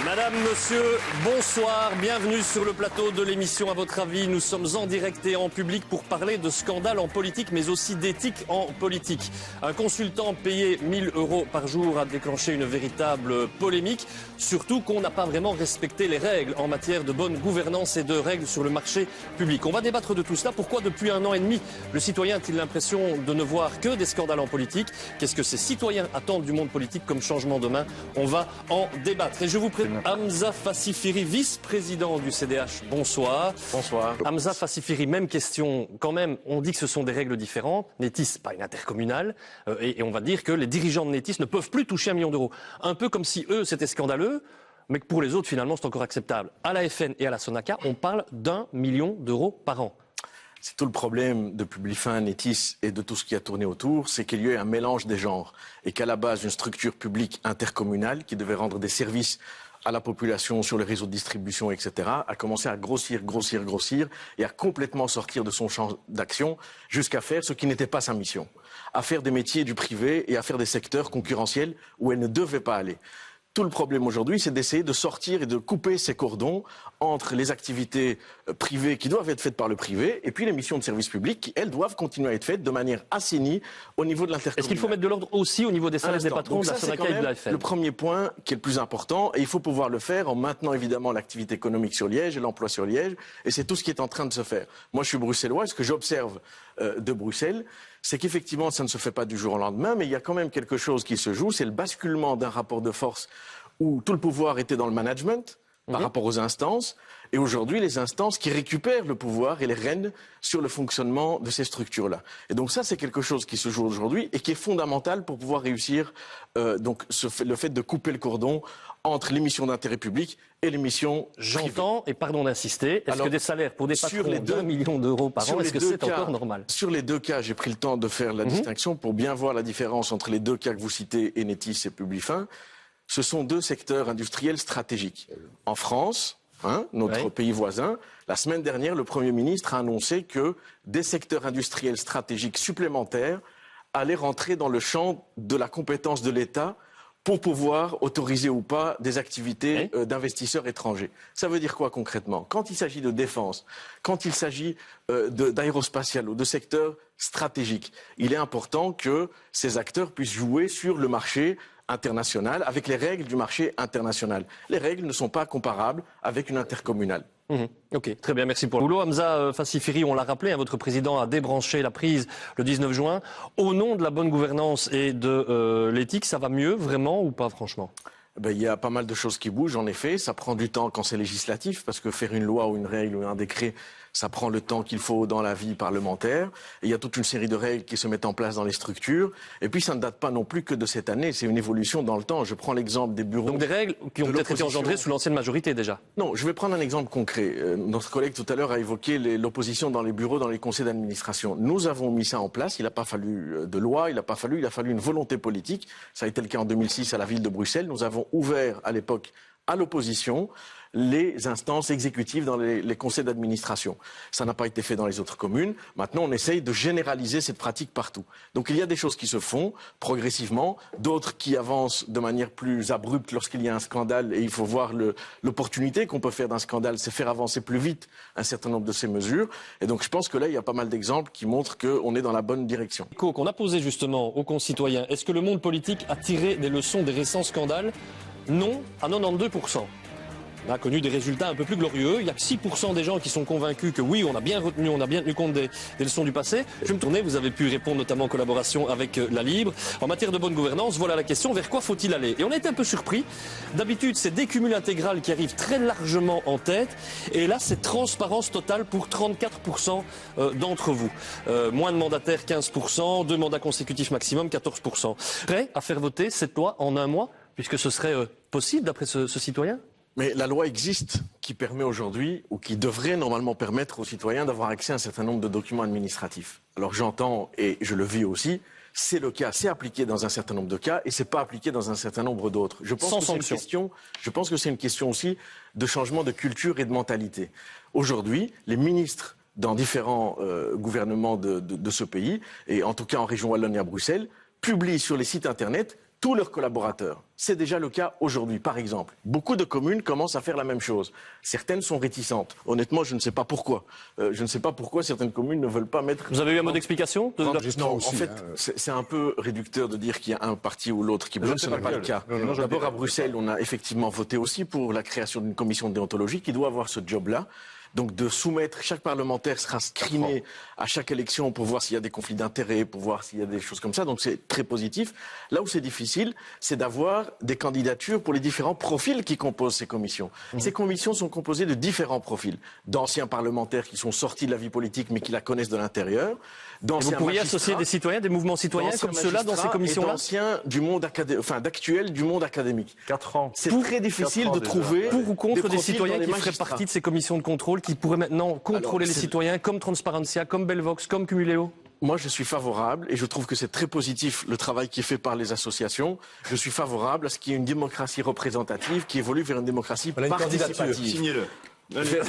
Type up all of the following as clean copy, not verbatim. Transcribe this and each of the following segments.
Madame, monsieur, bonsoir, bienvenue sur le plateau de l'émission À votre avis. Nous sommes en direct et en public pour parler de scandales en politique, mais aussi d'éthique en politique. Un consultant payé 1 000 € par jour a déclenché une véritable polémique, surtout qu'on n'a pas vraiment respecté les règles en matière de bonne gouvernance et de règles sur le marché public. On va débattre de tout cela. Pourquoi depuis 1 an et demi, le citoyen a-t-il l'impression de ne voir que des scandales en politique? Qu'est-ce que ces citoyens attendent du monde politique comme changement demain? On va en débattre. Et je vous présente Hamza Fassifiri, vice-président du CDH. Bonsoir. Bonsoir. Hamza Fassifiri, même question. Quand même, on dit que ce sont des règles différentes. Netis, pas une intercommunale. Et on va dire que les dirigeants de Netis ne peuvent plus toucher 1 million d'euros. Un peu comme si eux, c'était scandaleux, mais que pour les autres, finalement, c'est encore acceptable. À la FN et à la Sonaca, on parle d'1 million d'euros par an. C'est tout le problème de Publifin, Netis et de tout ce qui a tourné autour, c'est qu'il y a eu un mélange des genres. Et qu'à la base, une structure publique intercommunale qui devait rendre des services à la population sur les réseaux de distribution, etc., a commencé à grossir et à complètement sortir de son champ d'action jusqu'à faire ce qui n'était pas sa mission, à faire des métiers du privé et à faire des secteurs concurrentiels où elle ne devait pas aller. Tout le problème aujourd'hui, c'est d'essayer de sortir et de couper ces cordons entre les activités privées qui doivent être faites par le privé et puis les missions de service public qui, elles, doivent continuer à être faites de manière assainie au niveau de l'intercommunalité. Est-ce qu'il faut mettre de l'ordre aussi au niveau des salaires des patrons de la Sonaca et de la FN? Le premier point qui est le plus important, et il faut pouvoir le faire en maintenant évidemment l'activité économique sur Liège et l'emploi sur Liège, et c'est tout ce qui est en train de se faire. Moi, je suis bruxellois, et ce que j'observe de Bruxelles, c'est qu'effectivement, ça ne se fait pas du jour au lendemain, mais il y a quand même quelque chose qui se joue, c'est le basculement d'un rapport de force où tout le pouvoir était dans le management par rapport aux instances, et aujourd'hui les instances qui récupèrent le pouvoir et les rênes sur le fonctionnement de ces structures-là. Et donc ça, c'est quelque chose qui se joue aujourd'hui et qui est fondamental pour pouvoir réussir le fait de couper le cordon entre les missions d'intérêt public et les missions privées. J'entends, et pardon d'insister, est-ce que des salaires pour des patrons d'1 million d'euros par an, est-ce que c'est encore normal? Sur les deux cas, j'ai pris le temps de faire la distinction pour bien voir la différence entre les deux cas que vous citez, Netis et Publifin. Ce sont deux secteurs industriels stratégiques. En France, notre pays voisin, la semaine dernière, le Premier ministre a annoncé que des secteurs industriels stratégiques supplémentaires allaient rentrer dans le champ de la compétence de l'État pour pouvoir autoriser ou pas des activités d'investisseurs étrangers. Ça veut dire quoi concrètement? Quand il s'agit de défense, quand il s'agit d'aérospatial ou de secteurs stratégiques, il est important que ces acteurs puissent jouer sur le marché international, avec les règles du marché international. Les règles ne sont pas comparables avec une intercommunale. Ok, très bien, merci pour le boulot. Hamza Fassifiri, on l'a rappelé, votre président a débranché la prise le 19 juin. Au nom de la bonne gouvernance et de l'éthique, ça va mieux vraiment ou pas franchement? Il y a pas mal de choses qui bougent, en effet. Ça prend du temps quand c'est législatif, parce que faire une loi ou une règle ou un décret, ça prend le temps qu'il faut dans la vie parlementaire. Et il y a toute une série de règles qui se mettent en place dans les structures. Et puis, ça ne date pas non plus que de cette année. C'est une évolution dans le temps. Je prends l'exemple des bureaux. Donc des règles qui ont peut-être été engendrées sous l'ancienne majorité déjà? Non, je vais prendre un exemple concret. Notre collègue tout à l'heure a évoqué l'opposition dans les bureaux, dans les conseils d'administration. Nous avons mis ça en place. Il n'a pas fallu de loi, il a fallu une volonté politique. Ça a été le cas en 2006 à la ville de Bruxelles. Nous avons ouvert à l'époque à l'opposition les instances exécutives dans les conseils d'administration. Ça n'a pas été fait dans les autres communes. Maintenant, on essaye de généraliser cette pratique partout. Donc il y a des choses qui se font progressivement, d'autres qui avancent de manière plus abrupte lorsqu'il y a un scandale, et il faut voir l'opportunité qu'on peut faire d'un scandale, c'est faire avancer plus vite un certain nombre de ces mesures. Et donc je pense que là, il y a pas mal d'exemples qui montrent qu'on est dans la bonne direction. Qu'on a posé justement aux concitoyens, est-ce que le monde politique a tiré des leçons des récents scandales? Non, à 92%. On a connu des résultats un peu plus glorieux. Il y a que 6% des gens qui sont convaincus que oui, on a bien tenu compte des leçons du passé. Je vais me tourner, vous avez pu répondre notamment en collaboration avec la Libre. En matière de bonne gouvernance, voilà la question, vers quoi faut-il aller? Et on a été un peu surpris. D'habitude, c'est décumul intégral qui arrive très largement en tête. Et là, c'est transparence totale pour 34% d'entre vous. Moins de mandataires, 15%. 2 mandats consécutifs maximum, 14%. Prêt à faire voter cette loi en 1 mois, puisque ce serait possible d'après ce citoyen? Mais la loi existe qui permet aujourd'hui, ou qui devrait normalement permettre aux citoyens d'avoir accès à un certain nombre de documents administratifs. Alors j'entends, et je le vis aussi, c'est le cas, c'est appliqué dans un certain nombre de cas, et c'est pas appliqué dans un certain nombre d'autres. Je pense que c'est une question aussi de changement de culture et de mentalité. Aujourd'hui, les ministres dans différents gouvernements de ce pays, et en tout cas en région Wallonne et à Bruxelles, publient sur les sites internet tous leurs collaborateurs. C'est déjà le cas aujourd'hui. Par exemple, beaucoup de communes commencent à faire la même chose. Certaines sont réticentes. Honnêtement, je ne sais pas pourquoi. Je ne sais pas pourquoi certaines communes ne veulent pas mettre... Vous avez eu un mot d'explication Non, en fait, c'est un peu réducteur de dire qu'il y a un parti ou l'autre qui bloque. Ce n'est pas le cas. D'abord, à Bruxelles, on a effectivement voté aussi pour la création d'une commission de déontologie qui doit avoir ce job-là. Donc de soumettre, chaque parlementaire sera screené à chaque élection pour voir s'il y a des conflits d'intérêts, pour voir s'il y a des choses comme ça. Donc c'est très positif. Là où c'est difficile, c'est d'avoir des candidatures pour les différents profils qui composent ces commissions. Ces commissions sont composées de différents profils. D'anciens parlementaires qui sont sortis de la vie politique mais qui la connaissent de l'intérieur. Vous pourriez associer des citoyens, des mouvements citoyens comme ceux-là dans ces commissions-là? D'anciens du monde d'actuel du monde académique. 4 ans. C'est très difficile de trouver pour ou contre des citoyens qui feraient partie de ces commissions de contrôle, qui pourraient maintenant contrôler les citoyens comme Transparencia, comme Belvox, comme Cumuleo? Moi, je suis favorable et je trouve que c'est très positif le travail qui est fait par les associations. Je suis favorable à ce qu'il y ait une démocratie représentative qui évolue vers une démocratie participative. Signez-le. Vers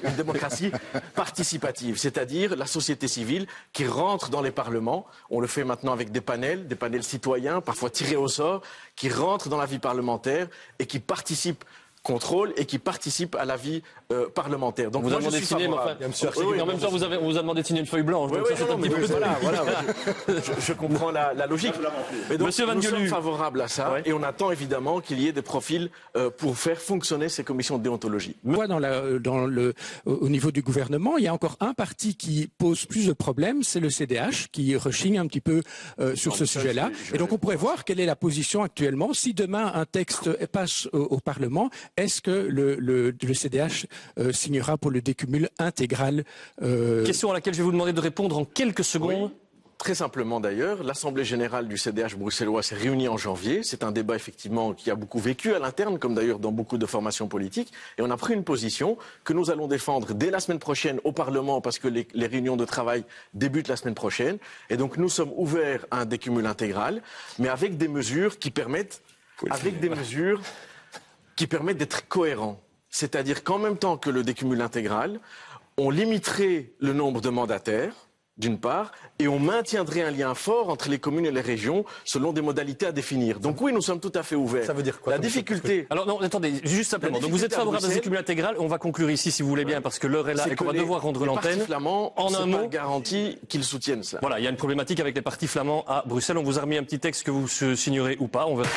une démocratie participative, c'est-à-dire la société civile qui rentre dans les parlements. On le fait maintenant avec des panels citoyens, parfois tirés au sort, qui rentrent dans la vie parlementaire et qui participent contrôle et qui participe à la vie parlementaire. Donc vous avez demandé de signer, mais en même temps, on vous a demandé de signer une feuille blanche. Donc ça, c'est un petit peu... Je comprends la logique. Mais donc, Monsieur Van nous sommes Guelu. favorables à ça et on attend évidemment qu'il y ait des profils pour faire fonctionner ces commissions de déontologie. Moi, au niveau du gouvernement, il y a encore un parti qui pose plus de problèmes, c'est le CDH, qui rechigne un petit peu sur ce sujet-là. Et donc, on pourrait voir quelle est la position actuellement. Si demain, un texte passe au Parlement, est-ce que le CDH signera pour le décumul intégral Question à laquelle je vais vous demander de répondre en quelques secondes. Oui. Très simplement d'ailleurs, l'Assemblée générale du CDH bruxellois s'est réunie en janvier. C'est un débat effectivement qui a beaucoup vécu à l'interne, comme d'ailleurs dans beaucoup de formations politiques. Et on a pris une position que nous allons défendre dès la semaine prochaine au Parlement, parce que les réunions de travail débutent la semaine prochaine. Et donc nous sommes ouverts à un décumul intégral, mais avec des mesures qui permettent, d'être cohérents. C'est-à-dire qu'en même temps que le décumul intégral, on limiterait le nombre de mandataires, d'une part, et on maintiendrait un lien fort entre les communes et les régions selon des modalités à définir. Donc oui, nous sommes tout à fait ouverts. Ça veut dire quoi? La difficulté... Alors non, attendez, juste simplement. Donc vous êtes favorable à un décumul intégral. On va conclure ici, si vous voulez bien, parce que l'heure est là et qu'on va devoir rendre l'antenne. Les partis flamands, en un mot, garantie qu'ils soutiennent ça. Voilà, il y a une problématique avec les partis flamands à Bruxelles. On vous a remis un petit texte que vous signerez ou pas. On verra.